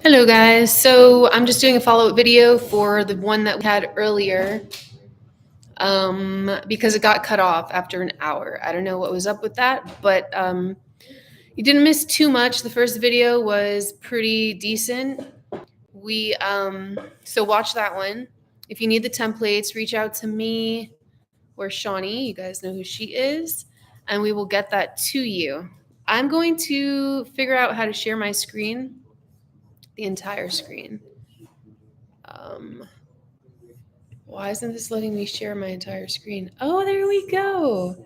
Hello guys, so I'm just doing a follow-up video for the one that we had earlier because it got cut off after an hour. I don't know what was up with that, but you didn't miss too much. The first video was pretty decent. So watch that one. If you need the templates, reach out to me or Shawnee. You guys know who she is, and we will get that to you. I'm going to figure out how to share my screen, the entire screen. Um, Why isn't this letting me share my entire screen? Oh, there we go.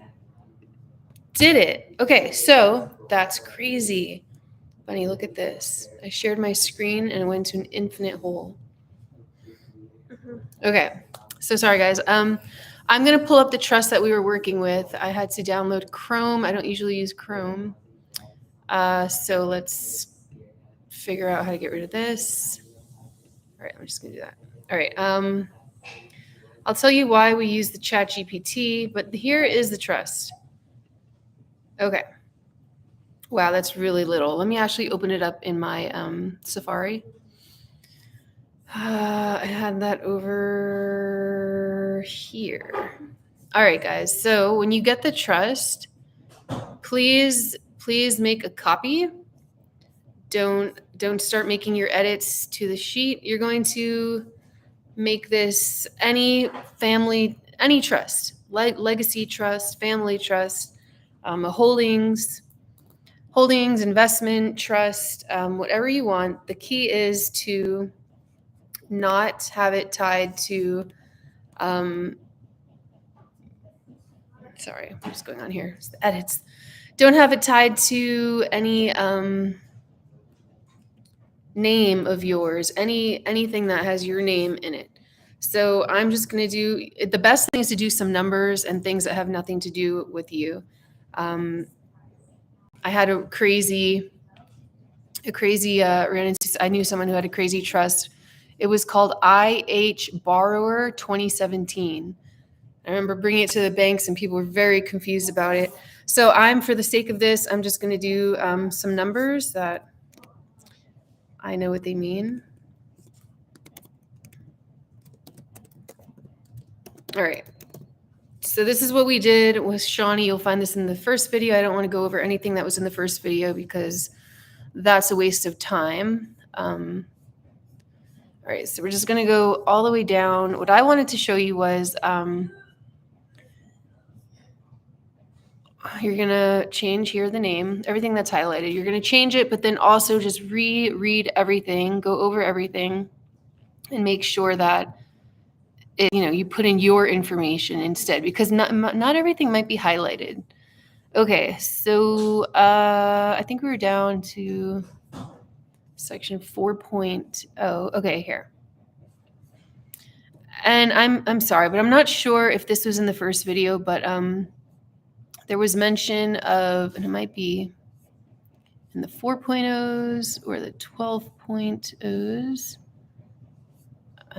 Did it. Okay, so that's crazy. Bunny, look at this. I shared my screen and it went to an infinite hole. Okay, so sorry guys. I'm gonna pull up the trust that we were working with. I had to download Chrome. I don't usually use Chrome. So let's figure out how to get rid of this. All right, I'm just gonna do that. All right. I'll tell you why we use the Chat GPT, but here is the trust. Okay. Wow, that's really little. Let me actually open it up in my Safari. I had that over here. All right, guys. So when you get the trust, please make a copy. Don't start making your edits to the sheet. You're going to make this any trust, legacy trust, family trust, a holdings, investment trust, whatever you want. The key is to not have it tied to, sorry, what's going on here? It's the edits. Don't have it tied to any name of yours, anything that has your name in it. So I'm just going to do, the best thing is to do some numbers and things that have nothing to do with you. I had a crazy ran into, I knew someone who had a crazy trust. It was called IH Borrower 2017. I remember bringing it to the banks and people were very confused about it. So for the sake of this, I'm just going to do some numbers that I know what they mean. All right. So this is what we did with Shawnee. You'll find this in the first video. I don't want to go over anything that was in the first video because that's a waste of time. All right, so we're just going to go all the way down. What I wanted to show you was you're going to change here the name, everything that's highlighted. You're going to change it, but then also just reread everything, go over everything, and make sure that you put in your information instead, because not everything might be highlighted. Okay, so I think we were down to section 4.0. Okay, here. And I'm sorry, but I'm not sure if this was in the first video, but there was mention of, and it might be in the 4.0s or the 12.0s.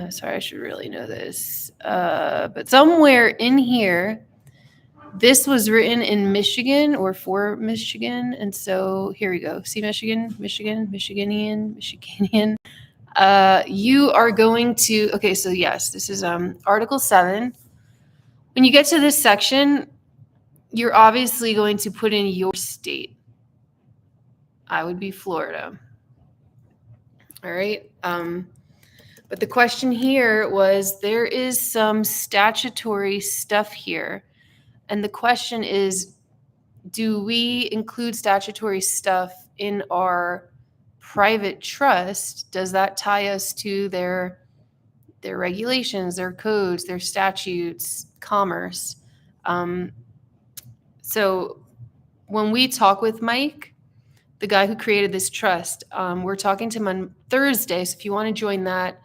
Sorry, I should really know this. But somewhere in here, this was written in Michigan or for Michigan. And so here we go. See Michigan, Michiganian. You are going to, okay, so yes, this is Article 7. When you get to this section, you're obviously going to put in your state. I would be Florida. All right. But the question here was, there is some statutory stuff here. And the question is, do we include statutory stuff in our private trust? Does that tie us to their regulations, their codes, their statutes, commerce? So when we talk with Mike, the guy who created this trust, we're talking to him on Thursday. So if you want to join that,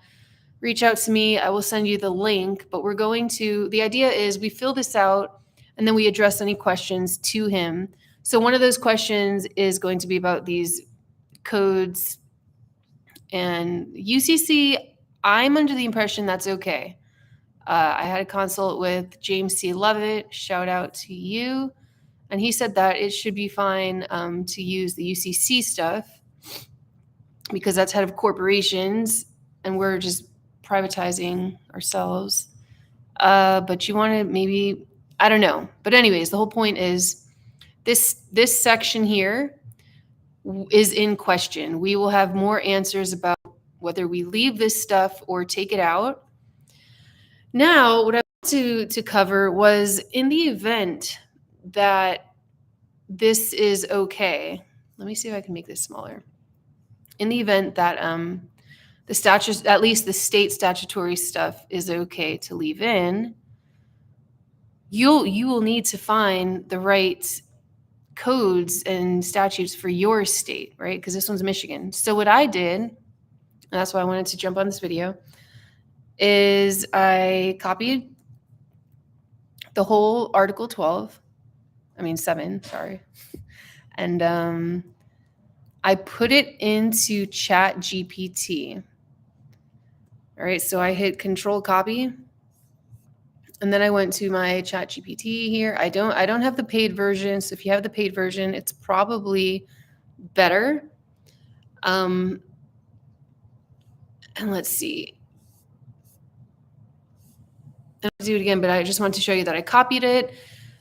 reach out to me. I will send you the link. But the idea is we fill this out and then we address any questions to him. So one of those questions is going to be about these codes and UCC. I'm under the impression that's okay. I had a consult with James C. Levitt. Shout out to you. And he said that it should be fine to use the UCC stuff. because that's head of corporations and we're just privatizing ourselves. But you want to maybe, I don't know. But anyways, the whole point is this section here is in question. We will have more answers about whether we leave this stuff or take it out. Now, what I want to cover was in the event that this is okay. Let me see if I can make this smaller. In the event that the statutes, at least the state statutory stuff, is okay to leave in, you will need to find the right codes and statutes for your state, right? Because this one's Michigan. So what I did, and that's why I wanted to jump on this video, is I copied the whole Article 7, sorry. And I put it into ChatGPT. All right, so I hit Control Copy. And then I went to my ChatGPT here. I don't have the paid version. So if you have the paid version, it's probably better. And let's see. And I'll do it again, but I just want to show you that I copied it.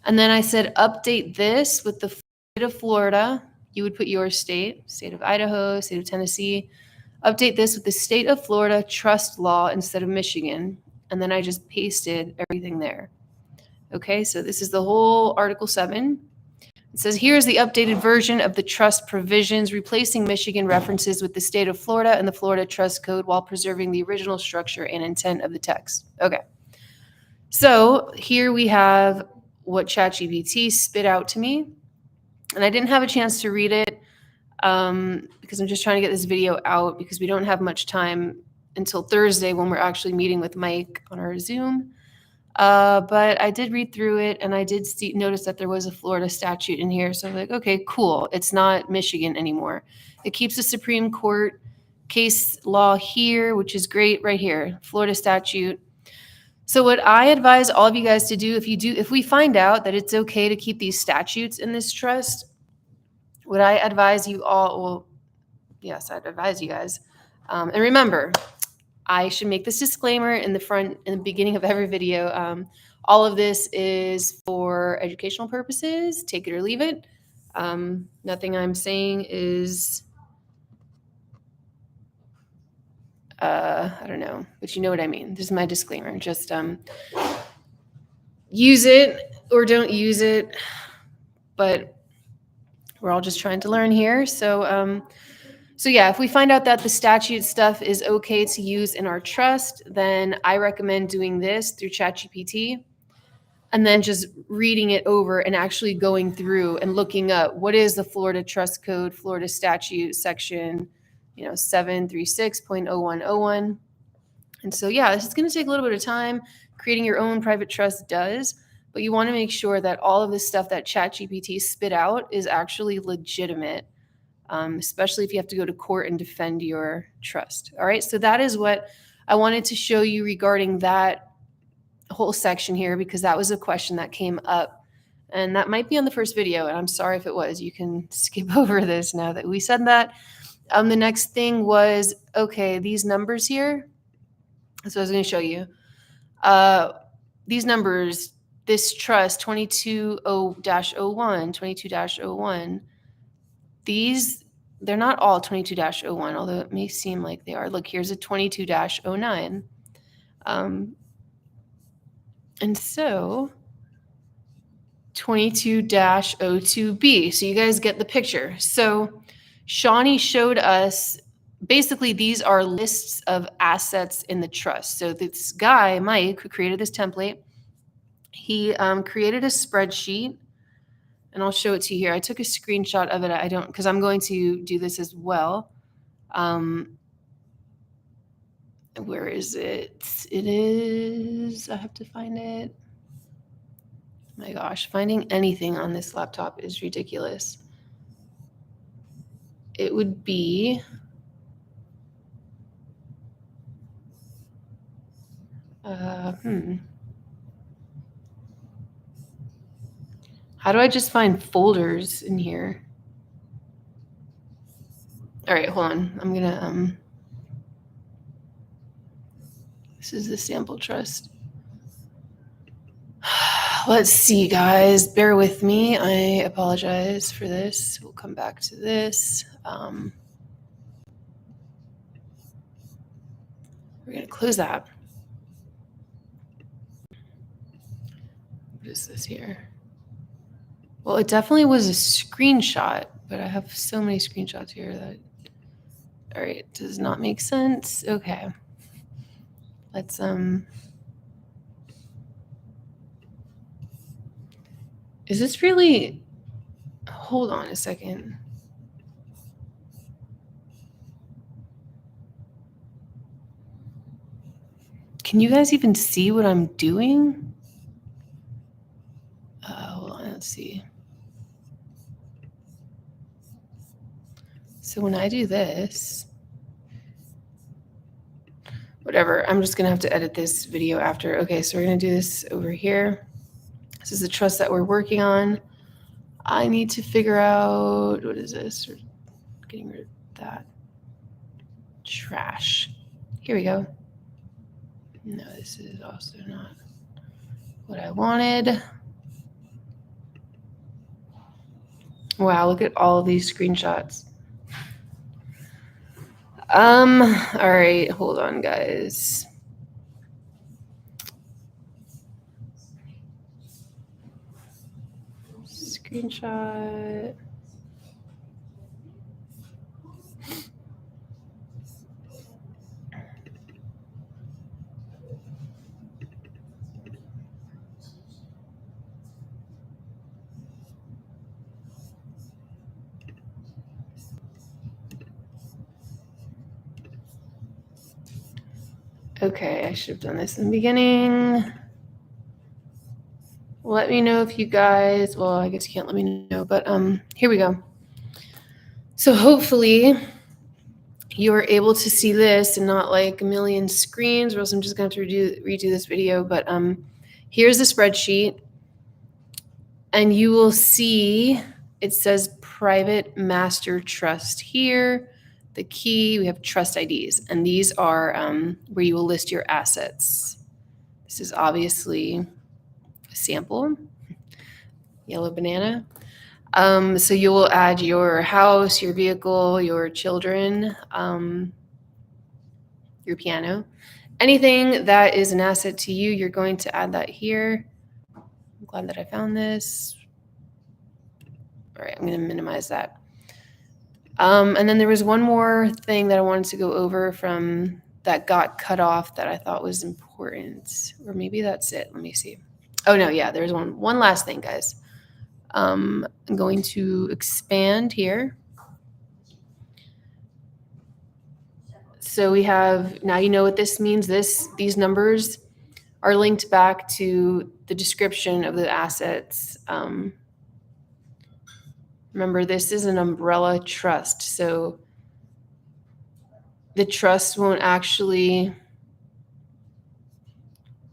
And then I said, update this with the state of Florida. You would put your state of Idaho, state of Tennessee. Update this with the state of Florida trust law instead of Michigan. And then I just pasted everything there. Okay, so this is the whole Article 7. It says, here's the updated version of the trust provisions, replacing Michigan references with the state of Florida and the Florida Trust Code while preserving the original structure and intent of the text. Okay, so here we have what ChatGPT spit out to me. And I didn't have a chance to read it because I'm just trying to get this video out because we don't have much time until Thursday when we're actually meeting with Mike on our Zoom. But I did read through it and I did notice that there was a Florida statute in here. So I'm like, okay, cool. It's not Michigan anymore. It keeps the Supreme Court case law here, which is great right here, Florida statute. So what I advise all of you guys to do, if we find out that it's okay to keep these statutes in this trust, what I advise you all, well, yes, I'd advise you guys. And remember, I should make this disclaimer in the beginning of every video. All of this is for educational purposes. Take it or leave it. Nothing I'm saying is, I don't know, but you know what I mean. This is my disclaimer. Just use it or don't use it. But we're all just trying to learn here. So yeah, if we find out that the statute stuff is okay to use in our trust, then I recommend doing this through ChatGPT and then just reading it over and actually going through and looking up what is the Florida Trust Code, Florida statute section, 736.0101. And so, yeah, this is going to take a little bit of time. Creating your own private trust does, but you want to make sure that all of this stuff that ChatGPT spit out is actually legitimate. Especially if you have to go to court and defend your trust. All right, so that is what I wanted to show you regarding that whole section here, because that was a question that came up. And that might be on the first video, and I'm sorry if it was. You can skip over this now that we said that. The next thing was, okay, these numbers here. That's what I was going to show you. These numbers, this trust, 22-01, 22-01, they're not all 22-01, although it may seem like they are. Look, here's a 22-09. And so 22-02B. So you guys get the picture. So Shawnee showed us, basically these are lists of assets in the trust. So this guy, Mike, who created this template, he created a spreadsheet. And I'll show it to you here. I took a screenshot of it. Because I'm going to do this as well. Where is it? It is, I have to find it. Oh my gosh, finding anything on this laptop is ridiculous. It would be, How do I just find folders in here? All right, hold on. I'm gonna this is the sample trust. Let's see, guys. Bear with me. I apologize for this. We'll come back to this. We're gonna close that. What is this here? Well, it definitely was a screenshot, but I have so many screenshots here that, all right, does not make sense. Okay. Let's, is this really, hold on a second. Can you guys even see what I'm doing? Hold on, let's see. So when I do this, whatever, I'm just gonna have to edit this video after. Okay, so we're gonna do this over here. This is the trust that we're working on. I need to figure out, what is this? We're getting rid of that. Trash. Here we go. No, this is also not what I wanted. Wow, look at all of these screenshots. All right, hold on, guys. Screenshot. Okay, I should have done this in the beginning. Let me know if you guys, well, I guess you can't let me know, but here we go. So hopefully you're able to see this and not like a million screens, or else I'm just going to have to redo this video. But here's the spreadsheet, and you will see it says private master trust here. The key, we have trust IDs, and these are where you will list your assets. This is obviously a sample, yellow banana. So you will add your house, your vehicle, your children, your piano. Anything that is an asset to you, you're going to add that here. I'm glad that I found this. All right, I'm going to minimize that. And then there was one more thing that I wanted to go over from that got cut off that I thought was important. Or maybe that's it. Let me see. Oh, no, yeah, there's one last thing, guys. I'm going to expand here. So we have, now you know what this means. These numbers are linked back to the description of the assets. Remember, this is an umbrella trust. So the trust won't actually,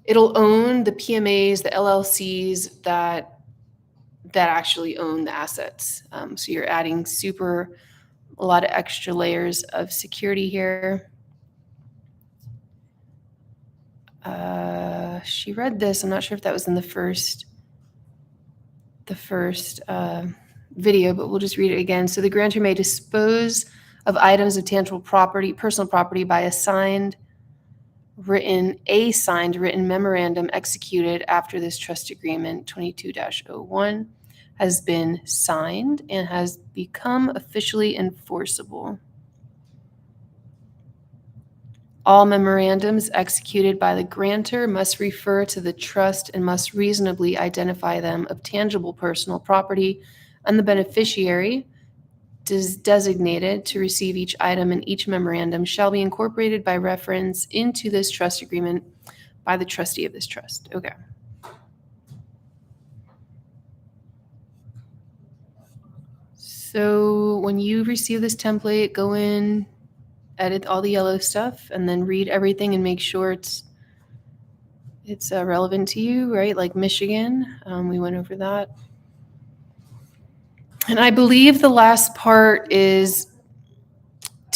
it'll own the PMAs, the LLCs that actually own the assets. So you're adding a lot of extra layers of security here. She read this. I'm not sure if that was in the first video, but we'll just read it again. So the grantor may dispose of items of tangible property, personal property, by a signed written memorandum executed after this trust agreement 22-01 has been signed and has become officially enforceable. All memorandums executed by the grantor must refer to the trust and must reasonably identify them of tangible personal property, and the beneficiary designated to receive each item in each memorandum shall be incorporated by reference into this trust agreement by the trustee of this trust. Okay. So when you receive this template, go in, edit all the yellow stuff, and then read everything and make sure it's relevant to you, right? Like Michigan, we went over that. And I believe the last part is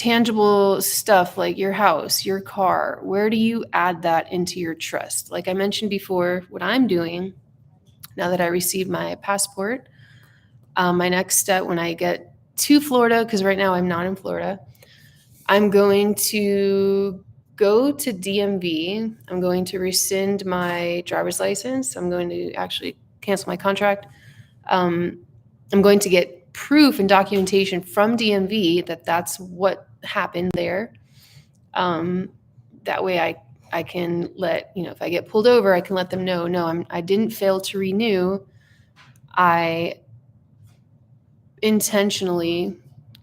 tangible stuff like your house, your car, where do you add that into your trust? Like I mentioned before, what I'm doing now that I received my passport, my next step when I get to Florida, because right now I'm not in Florida, I'm going to go to DMV. I'm going to rescind my driver's license. I'm going to actually cancel my contract. I'm going to get proof and documentation from DMV that that's what happened there. That way I can let, if I get pulled over, I can let them know, no, I didn't fail to renew. I intentionally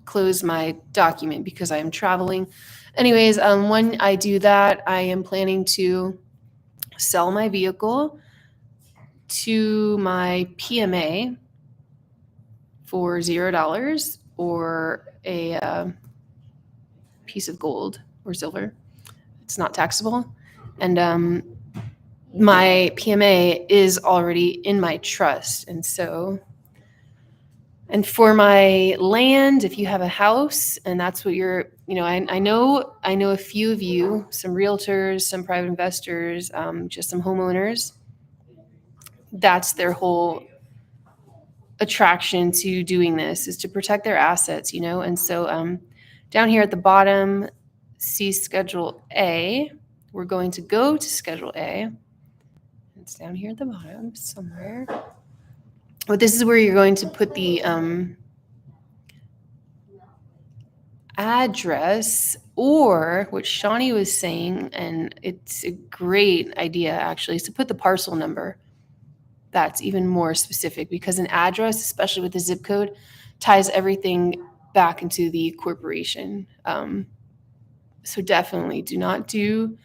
closed my document because I am traveling. Anyways, when I do that, I am planning to sell my vehicle to my PMA for $0 or a piece of gold or silver. It's not taxable. And my PMA is already in my trust. And for my land, if you have a house and that's what you're, I know a few of you, some realtors, some private investors, just some homeowners, that's their whole attraction to doing this, is to protect their assets, And so down here at the bottom, see Schedule A. We're going to go to Schedule A. It's down here at the bottom somewhere. But this is where you're going to put the address, or what Shawnee was saying, and it's a great idea actually, is to put the parcel number. That's even more specific because an address, especially with the zip code, ties everything back into the corporation. So definitely do not do,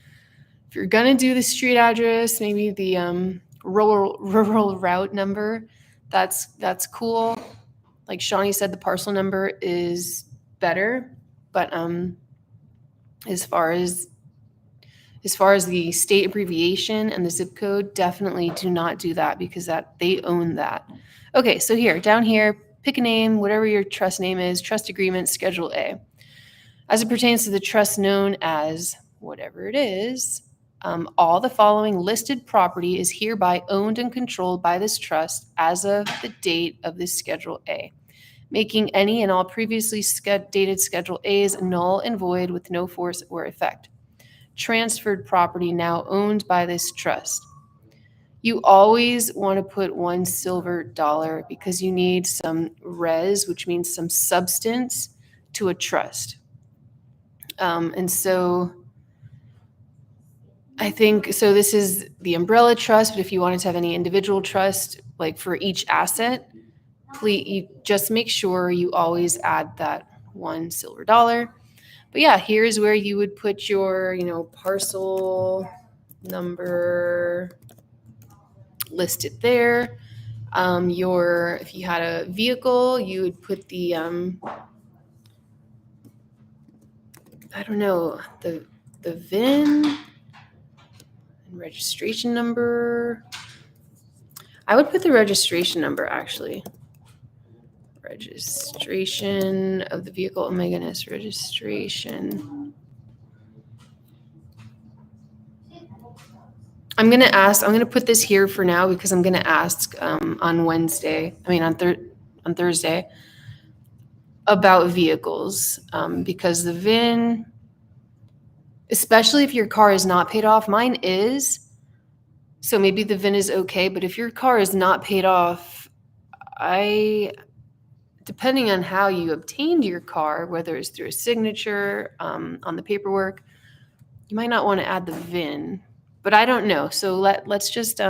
if you're going to do the street address, maybe the rural route number, that's cool. Like Shawnee said, the parcel number is better, but as far as the state abbreviation and the zip code, definitely do not do that because they own that. Okay, so down here, pick a name, whatever your trust name is, trust agreement, Schedule A. As it pertains to the trust known as whatever it is, all the following listed property is hereby owned and controlled by this trust as of the date of this Schedule A, making any and all previously dated Schedule A's null and void with no force or effect. Transferred property now owned by this trust. You always want to put $1 silver dollar because you need some res, which means some substance, to a trust. And so I think, so this is the umbrella trust, but if you wanted to have any individual trust, like for each asset, please you just make sure you always add that $1 silver dollar. But yeah, here's where you would put your, parcel number listed there. If you had a vehicle, you would put the, the VIN and registration number. I would put the registration number actually. Registration of the vehicle. Oh my goodness, registration. I'm going to put this here for now because I'm going to ask on Thursday about vehicles because the VIN, especially if your car is not paid off, mine is, so maybe the VIN is okay, but if your car is not paid off, depending on how you obtained your car, whether it's through a signature on the paperwork, you might not want to add the VIN, but I don't know. So let's just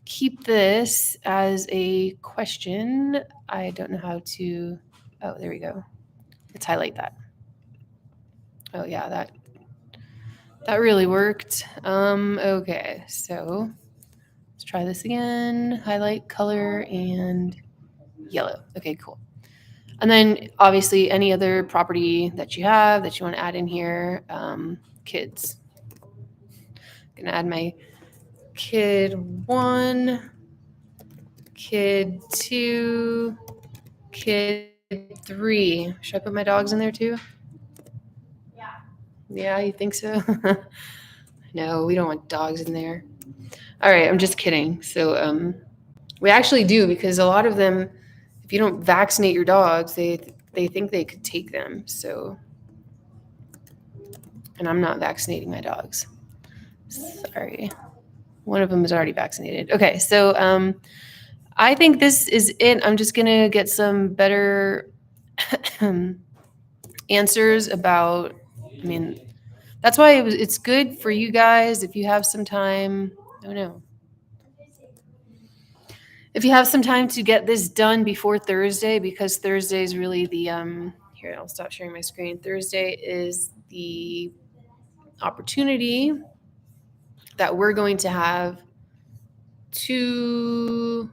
keep this as a question. I don't know how to, oh, there we go. Let's highlight that. Oh yeah, that really worked. Okay, so let's try this again. Highlight, color, and yellow. Okay, cool. And then obviously any other property that you have that you want to add in here, kids. I'm gonna add my kid 1, kid 2, kid 3. Should I put my dogs in there too? Yeah, you think so? No, we don't want dogs in there. All right, I'm just kidding. So we actually do, because a lot of them, if you don't vaccinate your dogs, they think they could take them. So, and I'm not vaccinating my dogs. Sorry. One of them is already vaccinated. Okay, so I think this is it. I'm just gonna get some better answers about. I mean, that's why it's good for you guys if you have some time. Oh no. If you have some time to get this done before Thursday, because Thursday is really the here, I'll stop sharing my screen. Thursday is the opportunity that we're going to have to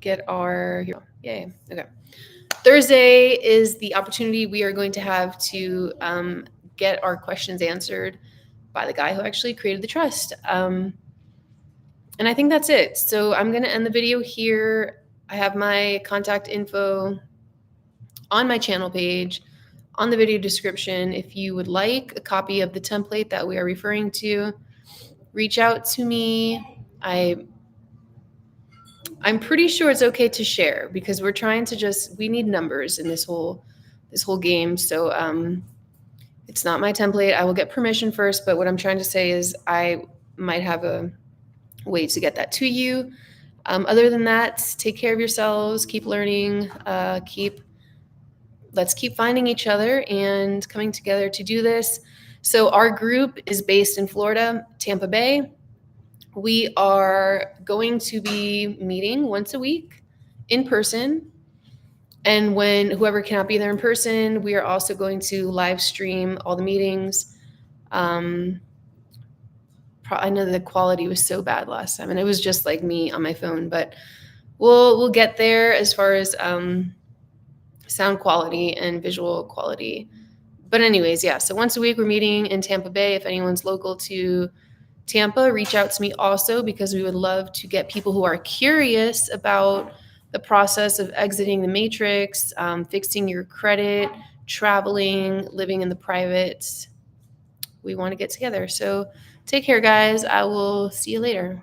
get our here. Yay. Okay. Thursday is the opportunity we are going to have to get our questions answered by the guy who actually created the trust. And I think that's it. So I'm going to end the video here. I have my contact info on my channel page, on the video description. If you would like a copy of the template that we are referring to, reach out to me. I'm pretty sure it's okay to share, because we're trying to we need numbers in this whole game. So it's not my template. I will get permission first, but what I'm trying to say is I might have a way to get that to you. Other than that, take care of yourselves, keep learning, let's keep finding each other and coming together to do this. So our group is based in Florida, Tampa Bay. We are going to be meeting once a week in person. And when whoever cannot be there in person, we are also going to live stream all the meetings. I know the quality was so bad last time, and it was just like me on my phone, but we'll get there as far as sound quality and visual quality. But anyways, yeah, so once a week we're meeting in Tampa Bay. If anyone's local to Tampa, reach out to me also, because we would love to get people who are curious about the process of exiting the matrix, fixing your credit, traveling, living in the private. We want to get together. So take care, guys. I will see you later.